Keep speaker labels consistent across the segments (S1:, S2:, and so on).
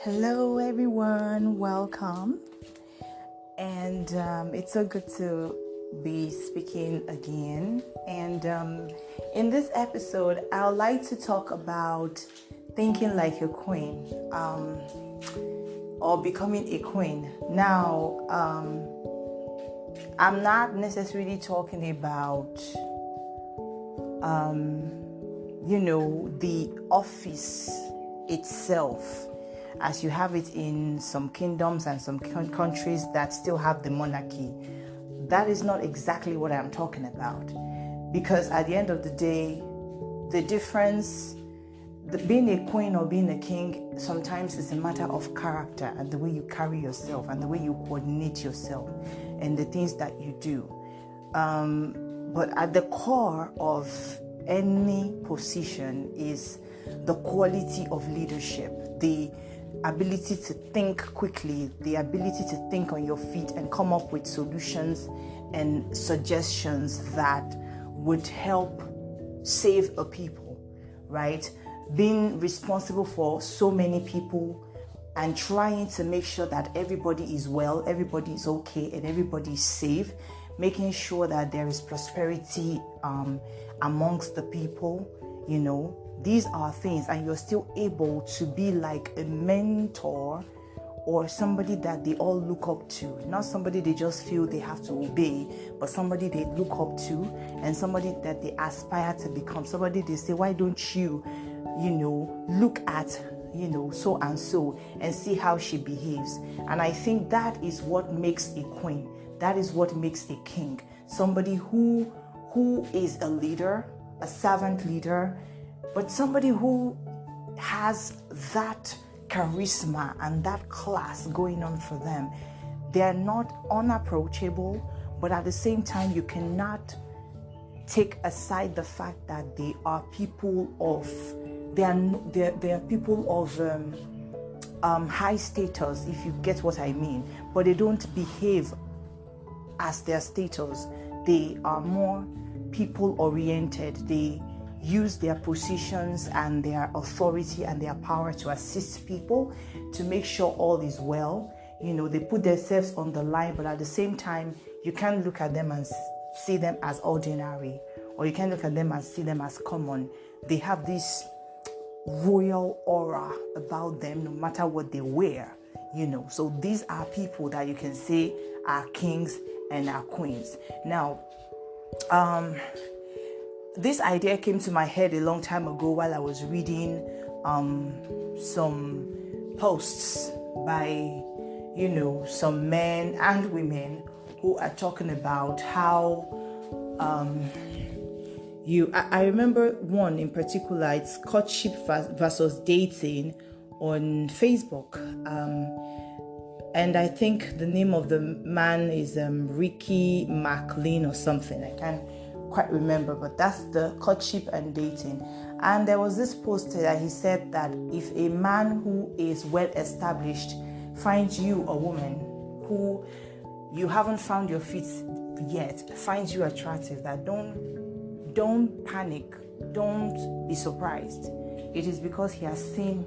S1: Hello, everyone. Welcome. And it's so good to be speaking again. And in this episode, I would like to talk about thinking like a queen or becoming a queen. Now, I'm not necessarily talking about, the office itself as you have it in some kingdoms and some countries that still have the monarchy. That is not exactly what I'm talking about. Because at the end of the day, the difference, being a queen or being a king, sometimes is a matter of character and the way you carry yourself and the way you coordinate yourself and the things that you do. But at the core of any position is the quality of leadership, the ability to think quickly, the ability to think on your feet and come up with solutions and suggestions that would help save a people, right? Being responsible for so many people and trying to make sure that everybody is well, everybody is okay, and everybody is safe, making sure that there is prosperity amongst the people, these are things, and you're still able to be like a mentor or somebody that they all look up to. Not somebody they just feel they have to obey, but somebody they look up to and somebody that they aspire to become. Somebody they say, why don't you, look at, so and so and see how she behaves. And I think that is what makes a queen. That is what makes a king. Somebody who is a leader, a servant leader, but somebody who has that charisma and that class going on for them. They are not unapproachable, but at the same time, you cannot take aside the fact that they are people of high status, if you get what I mean. But they don't behave as their status. They are more people-oriented. They use their positions and their authority and their power to assist people, to make sure all is well. They put themselves on the line, but at the same time, you can't look at them and see them as ordinary, or you can't look at them and see them as common. They have this royal aura about them, no matter what they wear, So these are people that you can say are kings and are queens. Now, this idea came to my head a long time ago while I was reading some posts by, some men and women who are talking about how I remember one in particular. It's courtship versus dating on Facebook. And I think the name of the man is Ricky McLean or something. I can't quite remember, but that's the courtship and dating. And there was this post that he said that if a man who is well established finds you, a woman who you haven't found your feet yet, finds you attractive, that don't panic, don't be surprised. It is because he has seen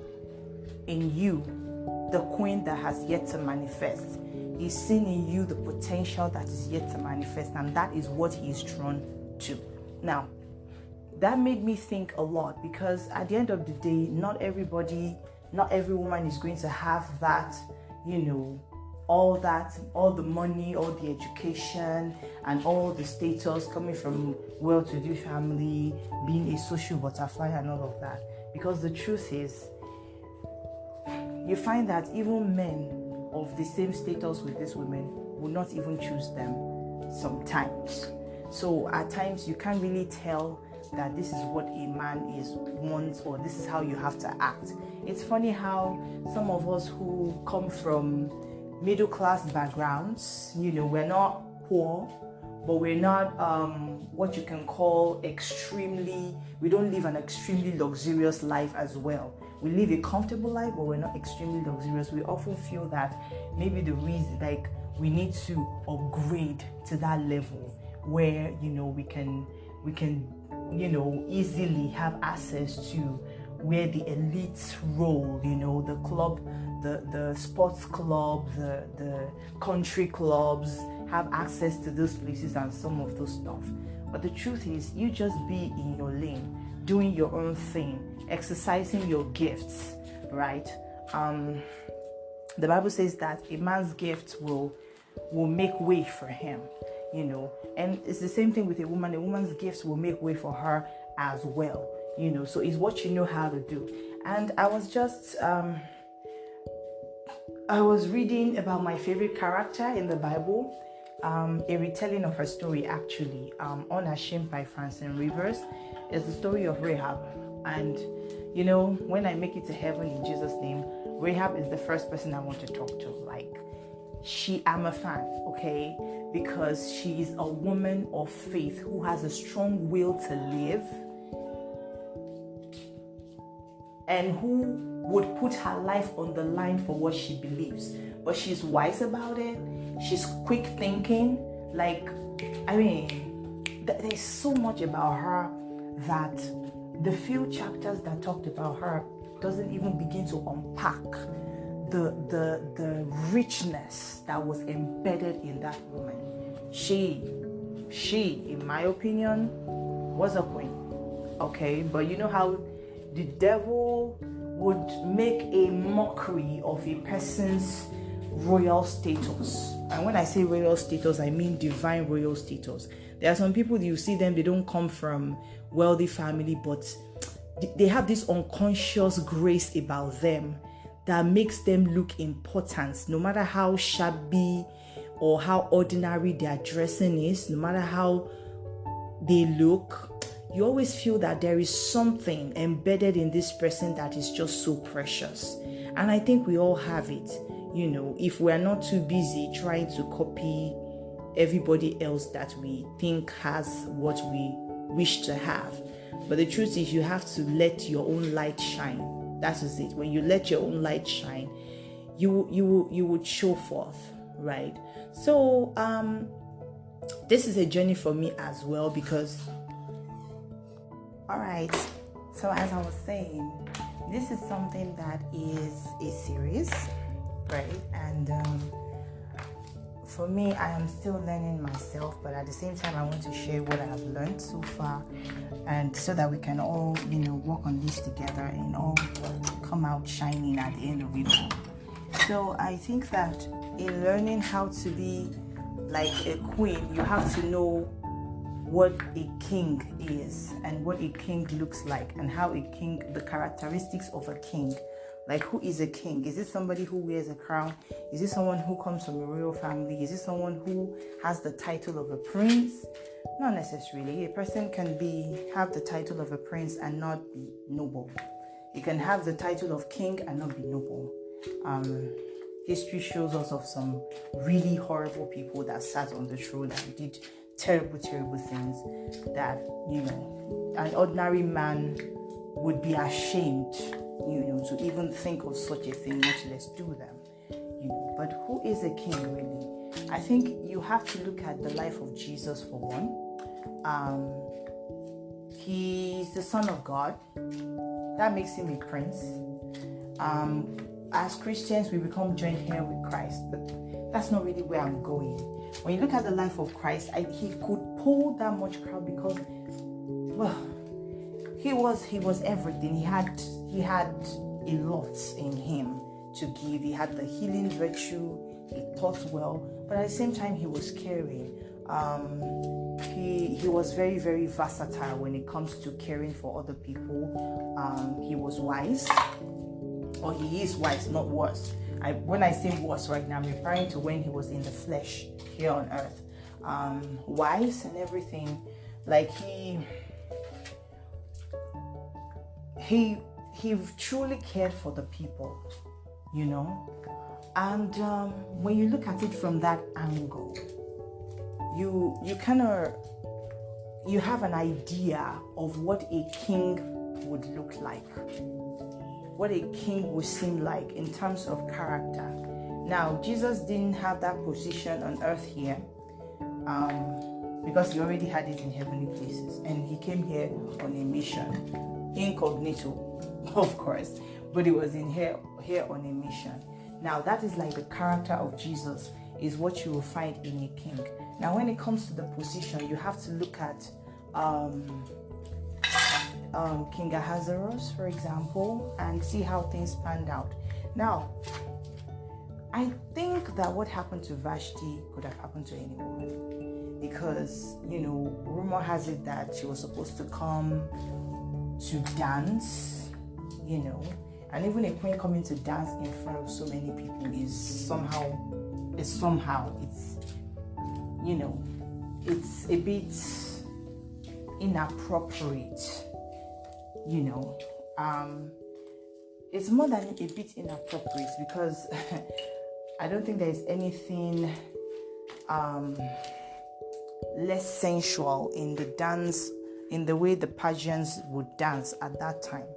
S1: in you the queen that has yet to manifest. He's seen in you the potential that is yet to manifest, and that is what he is drawn to. Now, that made me think a lot, because at the end of the day, not every woman is going to have that, all the money, all the education, and all the status coming from well-to-do family, being a social butterfly and all of that. Because the truth is, you find that even men of the same status with these women will not even choose them sometimes. So at times you can't really tell that this is what a man wants, or this is how you have to act. It's funny how some of us who come from middle class backgrounds, we're not poor, but we're not what you can call we don't live an extremely luxurious life as well. We live a comfortable life, but we're not extremely luxurious. We often feel that maybe the reason, we need to upgrade to that level where, we can easily have access to where the elite role, the club, the sports club, the country clubs have access to those places and some of those stuff. But the truth is, you just be in your lane, doing your own thing, exercising your gifts, right? The Bible says that a man's gift will make way for him, and it's the same thing with a woman. A woman's gifts will make way for her as well, so it's what you know how to do. And I was just I was reading about my favorite character in the Bible, a retelling of her story, actually, Unashamed by Francine Rivers. It's the story of Rahab. And when I make it to heaven in Jesus' name, Rahab is the first person I want to talk to. I'm a fan, okay? Because she is a woman of faith who has a strong will to live and who would put her life on the line for what she believes. But she's wise about it. She's quick thinking. There's so much about her that the few chapters that talked about her doesn't even begin to unpack the richness that was embedded in that woman. She, in my opinion, was a queen. Okay, but you know how the devil would make a mockery of a person's royal status. And when I say royal status, I mean divine royal status. There are some people, you see them, they don't come from wealthy family, but they have this unconscious grace about them that makes them look important, no matter how shabby or how ordinary their dressing is, no matter how they look. You always feel that there is something embedded in this person that is just so precious. And I think we all have it, if we're not too busy trying to copy everybody else that we think has what we wish to have. But the truth is, you have to let your own light shine. That is it. When you let your own light shine, you would show forth, right? So this is a journey for me as well, because all right, so as I was saying, this is something that is a series, right? And for me, I am still learning myself, but at the same time, I want to share what I have learned so far, and so that we can all, work on this together and all come out shining at the end of it all. So I think that in learning how to be like a queen, you have to know what a king is and what a king looks like, and how the characteristics of a king. Like, who is a king? Is it somebody who wears a crown? Is it someone who comes from a royal family? Is it someone who has the title of a prince? Not necessarily. A person can have the title of a prince and not be noble. You can have the title of king and not be noble. History shows us of some really horrible people that sat on the throne and did terrible things that, an ordinary man would be ashamed, to even think of such a thing, much less do them. But who is a king really? I think you have to look at the life of Jesus for one. He's the Son of God. That makes him a prince. As Christians, we become joint heir with Christ, but that's not really where I'm going. When you look at the life of Christ, he could pull that much crowd because, he was everything. He had a lot in him to give. He had the healing virtue. He taught well, but at the same time, he was caring. He was very, very versatile when it comes to caring for other people. He was wise, or he is wise, not worse. When I say worse right now, I'm referring to when he was in the flesh here on earth. Wise and everything. Like he truly cared for the people, and when you look at it from that angle, you have an idea of what a king would look like, what a king would seem like in terms of character. Now, Jesus didn't have that position on earth here, because he already had it in heavenly places, and he came here on a mission, incognito, of course, but he was in here on a mission. Now that is like the character of Jesus, is what you will find in a king. Now when it comes to the position, you have to look at King Ahasuerus, for example, and see how things panned out. Now, I think that what happened to Vashti could have happened to any woman, because, rumor has it that she was supposed to come to dance, and even a queen coming to dance in front of so many people is somehow, it's a bit inappropriate, it's more than a bit inappropriate, because I don't think there is anything less sensual in the dance, in the way the Persians would dance at that time,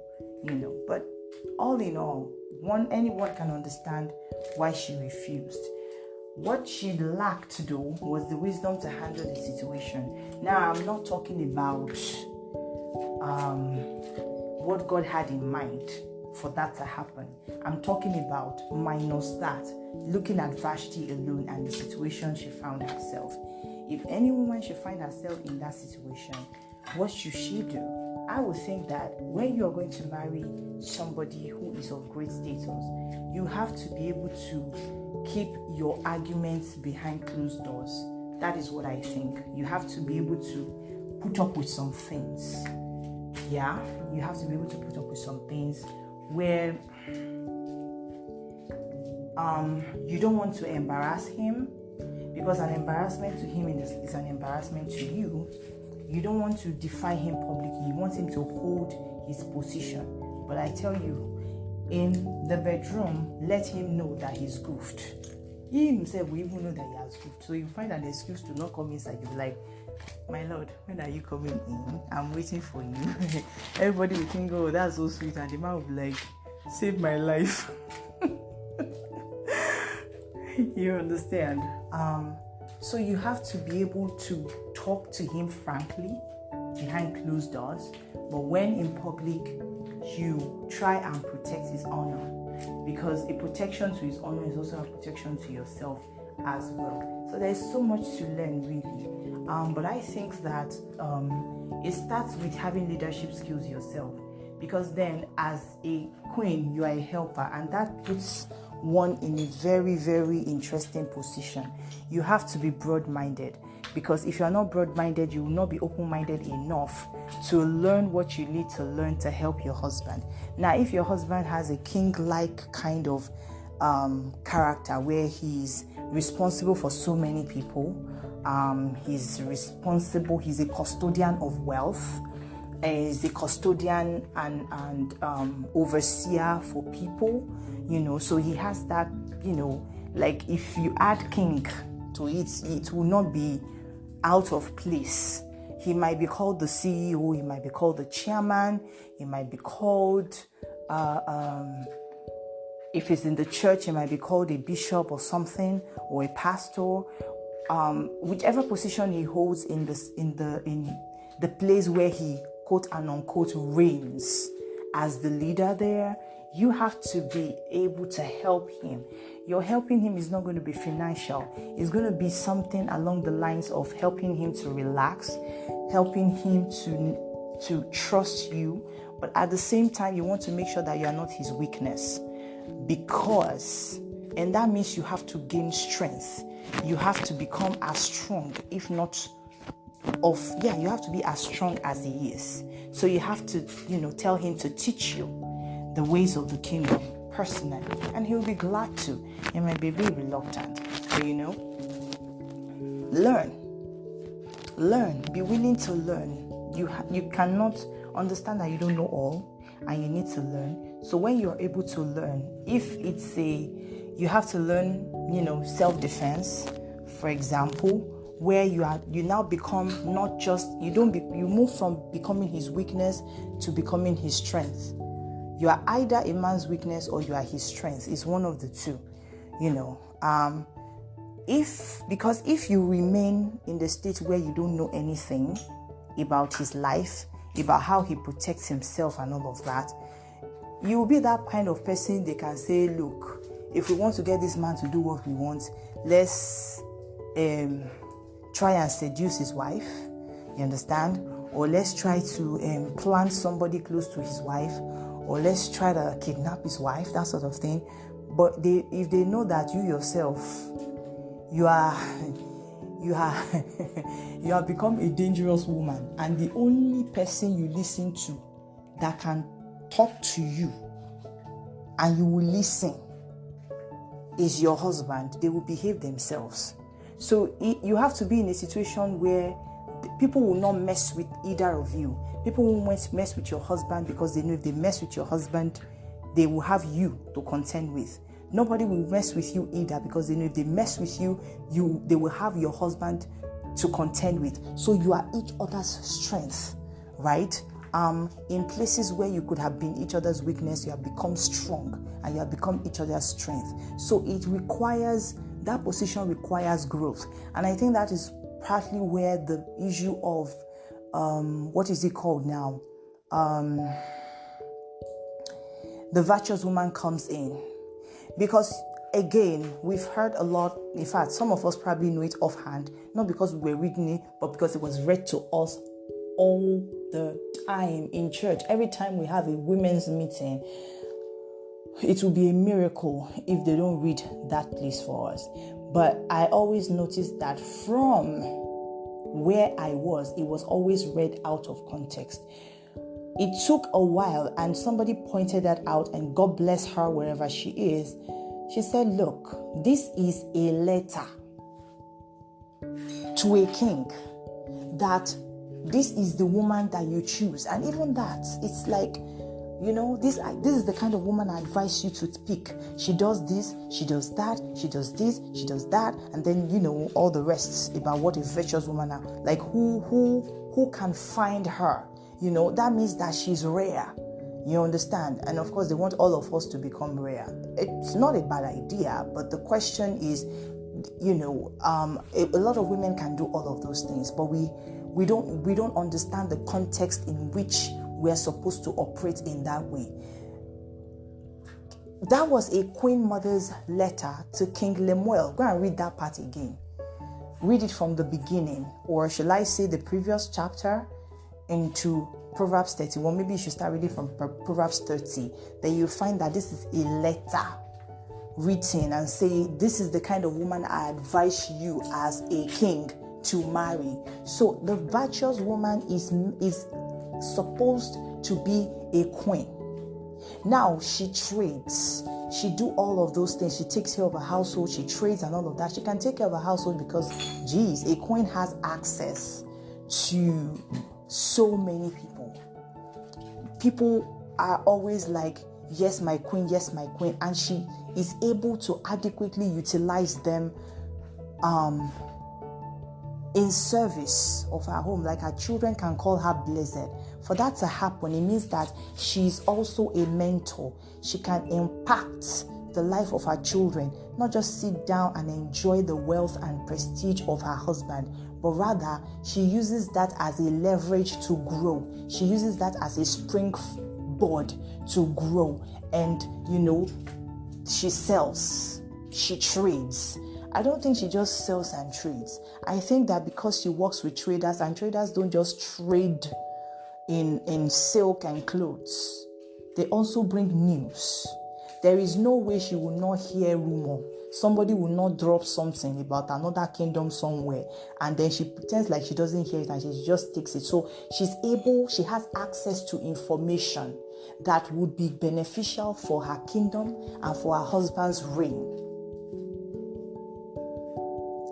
S1: but all in all, anyone can understand why she refused. What she lacked, though, was the wisdom to handle the situation. Now, I'm not talking about what God had in mind for that to happen. I'm talking about minus that, looking at Vashti alone and the situation she found herself. If any woman should find herself in that situation, what should she do? I would think that when you're going to marry somebody who is of great status, you have to be able to keep your arguments behind closed doors. That is what I think. You have to be able to put up with some things. Yeah, you have to be able to put up with some things where you don't want to embarrass him, because an embarrassment to him is an embarrassment to you. You don't want to defy him publicly. You want him to hold his position. But I tell you, in the bedroom, let him know that he's goofed. He himself will even know that he has goofed. So you find an excuse to not come inside. You'll be like, my lord, when are you coming in? I'm waiting for you. Everybody will think, oh, that's so sweet. And the man will be like, save my life. You understand? So you have to be able to talk to him frankly behind closed doors, but when in public, you try and protect his honor, because a protection to his honor is also a protection to yourself as well. So there's so much to learn, really. But I think that it starts with having leadership skills yourself, because then as a queen, you are a helper, and that puts one in a very, very interesting position. You have to be broad-minded, because if you are not broad-minded, you will not be open-minded enough to learn what you need to learn to help your husband. Now, if your husband has a king-like kind of character where he's responsible for so many people, he's a custodian of wealth, is a custodian and overseer for people, so he has that, like if you add king to it, it will not be out of place. He might be called the CEO, he might be called the chairman, he might be called, if it's in the church, he might be called a bishop or something, or a pastor, whichever position he holds in the place where he quote and unquote reigns as the leader there. You have to be able to help him. Your helping him is not going to be financial. It's going to be something along the lines of helping him to relax, helping him to trust you. But at the same time, you want to make sure that you are not his weakness. And that means you have to gain strength. You have to become as strong, if not you have to be as strong as he is. So you have to, tell him to teach you the ways of the kingdom personally, and he'll be glad to. He might be very reluctant, but learn, be willing to learn. You cannot understand that you don't know all, and you need to learn. So when you're able to learn, if it's you have to learn, self-defense, for example, where you now become you move from becoming his weakness to becoming his strength. You are either a man's weakness or you are his strength. It's one of the two, because if you remain in the state where you don't know anything about his life, about how he protects himself and all of that, you will be that kind of person they can say, look, if we want to get this man to do what we want, let's try and seduce his wife, you understand? Or let's try to plant somebody close to his wife, or let's try to kidnap his wife, that sort of thing. But if they know that you yourself, you have become a dangerous woman, and the only person you listen to that can talk to you and you will listen is your husband, they will behave themselves. So you have to be in a situation where people will not mess with either of you. People won't mess with your husband because they know if they mess with your husband, they will have you to contend with. Nobody will mess with you either because they know if they mess with you, they will have your husband to contend with. So you are each other's strength, right? In places where you could have been each other's weakness, you have become strong and you have become each other's strength. So that position requires growth. And I think that is partly where the issue of, what is it called now? The virtuous woman comes in. Because again, we've heard a lot. In fact, some of us probably know it offhand, not because we were reading it, but because it was read to us all the time in church. Every time we have a women's meeting, it will be a miracle if they don't read that place for us. But I always noticed that from where I was, it was always read out of context. It took a while and somebody pointed that out, and God bless her wherever she is. She said, look, this is a letter to a king, that this is the woman that you choose. And even that, it's like, this is the kind of woman I advise you to pick. She does this, she does that, she does this, she does that, and then all the rest about what a virtuous woman are. Like who can find her? That means that she's rare. You understand? And of course, they want all of us to become rare. It's not a bad idea, but the question is, a lot of women can do all of those things, but we don't understand the context in which we're supposed to operate in that way. That was a Queen Mother's letter to King Lemuel. Go and read that part again. Read it from the beginning, or shall I say the previous chapter, into Proverbs 31. Maybe you should start reading from Proverbs 30. Then you'll find that this is a letter written and say, this is the kind of woman I advise you as a king to marry. So the virtuous woman is supposed to be a queen. Now she trades. She do all of those things. She takes care of her household. She trades and all of that. She can take care of her household because, a queen has access to so many people. People are always like, yes, my queen, and she is able to adequately utilize them in service of her home. Like her children can call her blessed. For that to happen, it means that she's also a mentor. She can impact the life of her children, not just sit down and enjoy the wealth and prestige of her husband, but rather she uses that as a leverage to grow. She uses that as a springboard to grow. And, she sells, she trades. I don't think she just sells and trades. I think that because she works with traders, and traders don't just trade in silk and clothes, they also bring news. There is no way she will not hear rumor. Somebody will not drop something about another kingdom somewhere, and then she pretends like she doesn't hear it and she just takes it. So she has access to information that would be beneficial for her kingdom and for her husband's reign.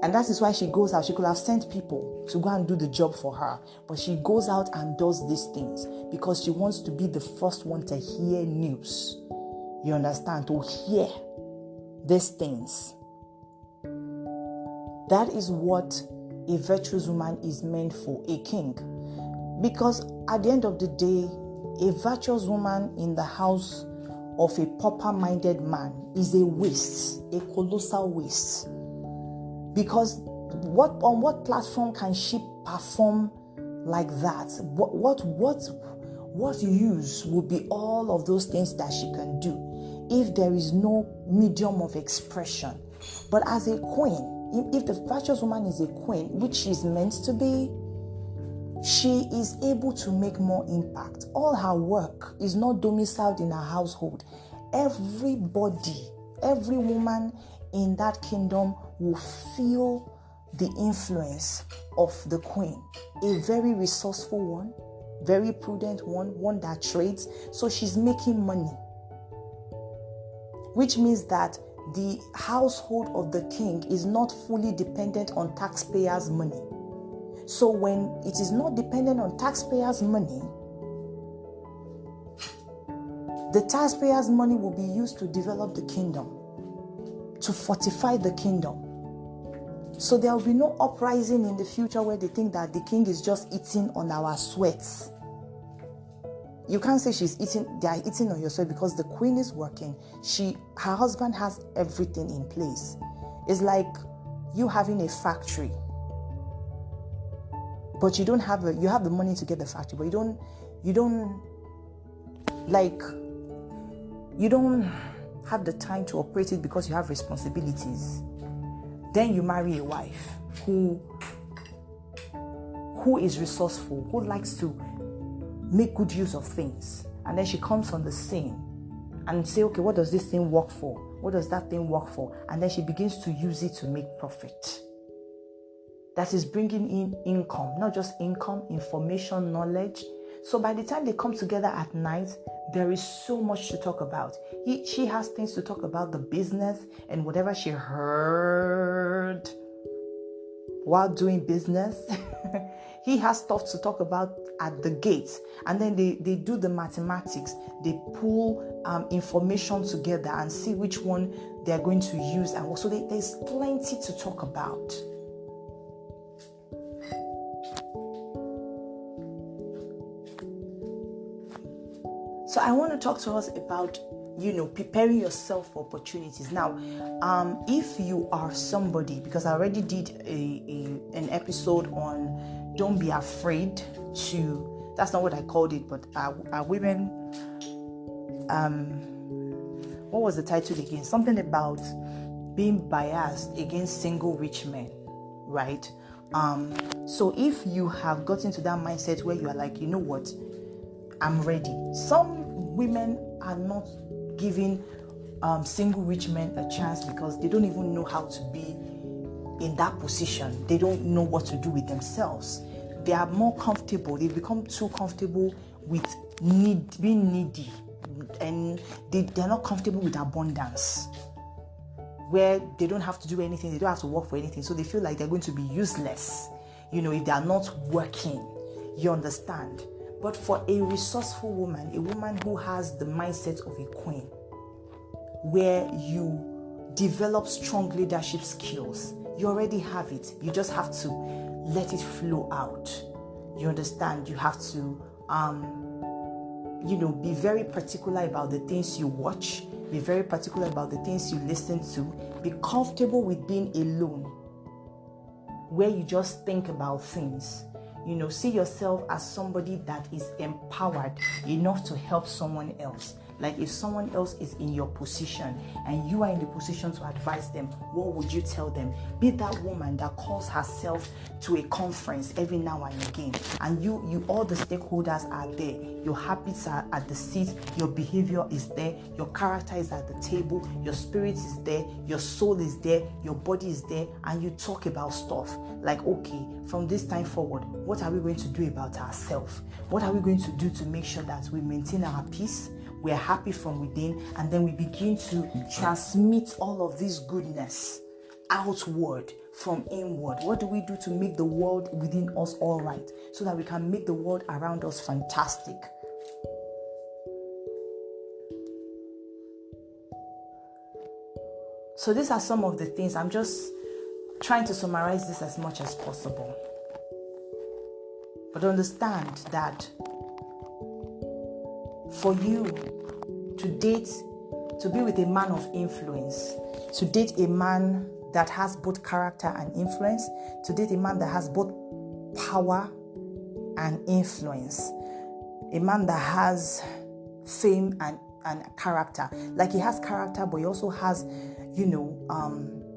S1: And that is why she goes out. She could have sent people to go and do the job for her, but she goes out and does these things because she wants to be the first one to hear news. You understand? To hear these things. That is what a virtuous woman is meant for, a king. Because at the end of the day, a virtuous woman in the house of a proper-minded man is a waste, a colossal waste. Because on what platform can she perform like that? what you use will be all of those things that she can do if there is no medium of expression. But as a queen, if the virtuous woman is a queen, which she's meant to be, she is able to make more impact. All her work is not domiciled in her household. Everybody, every woman in that kingdom will feel the influence of the queen. A very resourceful one, very prudent one that trades. So she's making money, which means that the household of the king is not fully dependent on taxpayers' money. So when it is not dependent on taxpayers' money, the taxpayers' money will be used to develop the kingdom, to fortify the kingdom. So there will be no uprising in the future where they think that the king is just eating on our sweats. You can't say they are eating on your sweat, because the queen is working. Her husband has everything in place. It's like you having a factory, but you have the money to get the factory, but you don't have the time to operate it because you have responsibilities. Then you marry a wife who is resourceful, who likes to make good use of things. And then she comes on the scene and say, okay, what does this thing work for? What does that thing work for? And then she begins to use it to make profit. That is bringing in income, not just income, information, knowledge. So by the time they come together at night, there is so much to talk about. She has things to talk about, the business and whatever she heard while doing business. He has stuff to talk about at the gates. And then they do the mathematics. They pull information together and see which one they're going to use. And so there's plenty to talk about. So I want to talk to us about, preparing yourself for opportunities. Now, if you are somebody, because I already did an episode on don't be afraid to, that's not what I called it, but are women, what was the title again? Something about being biased against single rich men, right? So if you have gotten to that mindset where you are like, you know what, I'm ready. Some women are not giving single rich men a chance because they don't even know how to be in that position. They don't know what to do with themselves. They are more comfortable. They've become too comfortable with being needy, and they're not comfortable with abundance, where they don't have to do anything. They don't have to work for anything. So they feel like they're going to be useless, if they are not working. You understand? But for a resourceful woman, a woman who has the mindset of a queen, where you develop strong leadership skills, you already have it. You just have to let it flow out. You understand? You have to, be very particular about the things you watch. Be very particular about the things you listen to. Be comfortable with being alone, where you just think about things. See yourself as somebody that is empowered enough to help someone else. Like if someone else is in your position and you are in the position to advise them, what would you tell them? Be that woman that calls herself to a conference every now and again, and you all the stakeholders are there. Your habits are at the seat, your behavior is there, your character is at the table, your spirit is there, your soul is there, your body is there, and you talk about stuff like, okay, from this time forward, what are we going to do about ourselves? What are we going to do to make sure that we maintain our peace? We're happy from within, and then we begin to transmit all of this goodness outward from inward. What do we do to make the world within us all right, so that we can make the world around us fantastic? So these are some of the things. I'm just trying to summarize this as much as possible. But understand that for you to date, to be with a man of influence, to date a man that has both character and influence, to date a man that has both power and influence, a man that has fame and character. Like, he has character, but he also has,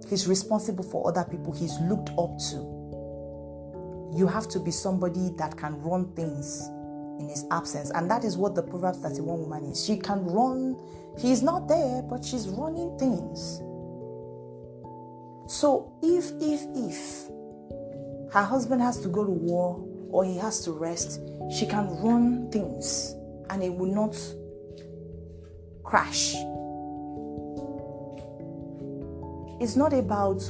S1: he's responsible for other people he's looked up to. You have to be somebody that can run things in his absence. And that is what the Proverbs 31 woman is. She can run. He's not there, but she's running things. So if her husband has to go to war or he has to rest, she can run things and it will not crash. It's not about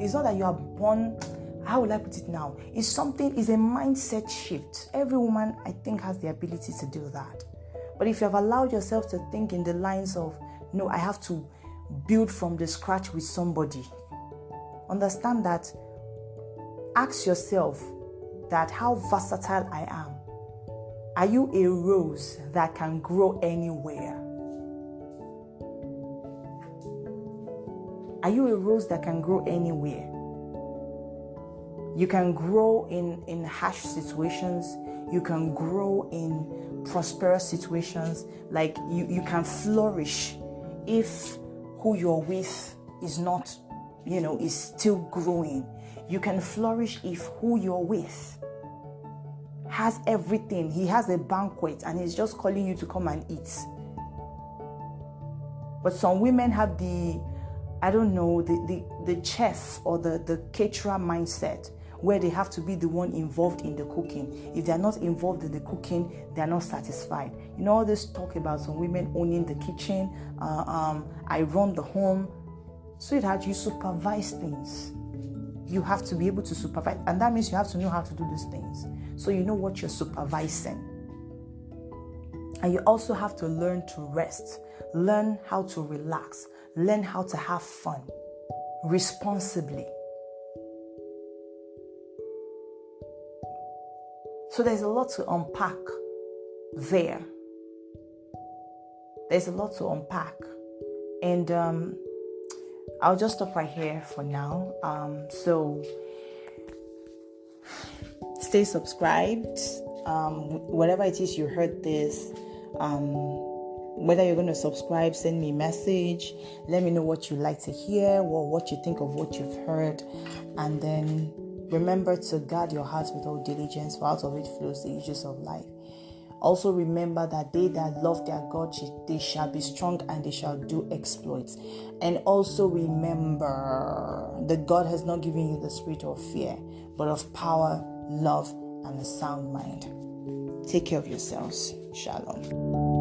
S1: it's not that you are born. How will I put it now? It's a mindset shift. Every woman, I think, has the ability to do that. But if you have allowed yourself to think in the lines of, no, I have to build from the scratch with somebody, understand that, ask yourself that how versatile I am. Are you a rose that can grow anywhere? Are you a rose that can grow anywhere? You can grow in harsh situations. You can grow in prosperous situations. Like, you can flourish if who you're with is not, is still growing. You can flourish if who you're with has everything. He has a banquet and he's just calling you to come and eat. But some women have the chef or the caterer mindset, where they have to be the one involved in the cooking. If they're not involved in the cooking, they're not satisfied. All this talk about some women owning the kitchen, I run the home. Sweetheart, you supervise things. You have to be able to supervise, and that means you have to know how to do these things. So you know what you're supervising. And you also have to learn to rest, learn how to relax, learn how to have fun responsibly. So there's a lot to unpack there. There's a lot to unpack. And I'll just stop right here for now. So stay subscribed. Whatever it is you heard this, whether you're going to subscribe, send me a message. Let me know what you'd like to hear or what you think of what you've heard. And then remember to guard your hearts with all diligence, for out of it flows the issues of life. Also remember that they that love their God, they shall be strong and they shall do exploits. And also remember that God has not given you the spirit of fear, but of power, love, and a sound mind. Take care of yourselves. Shalom.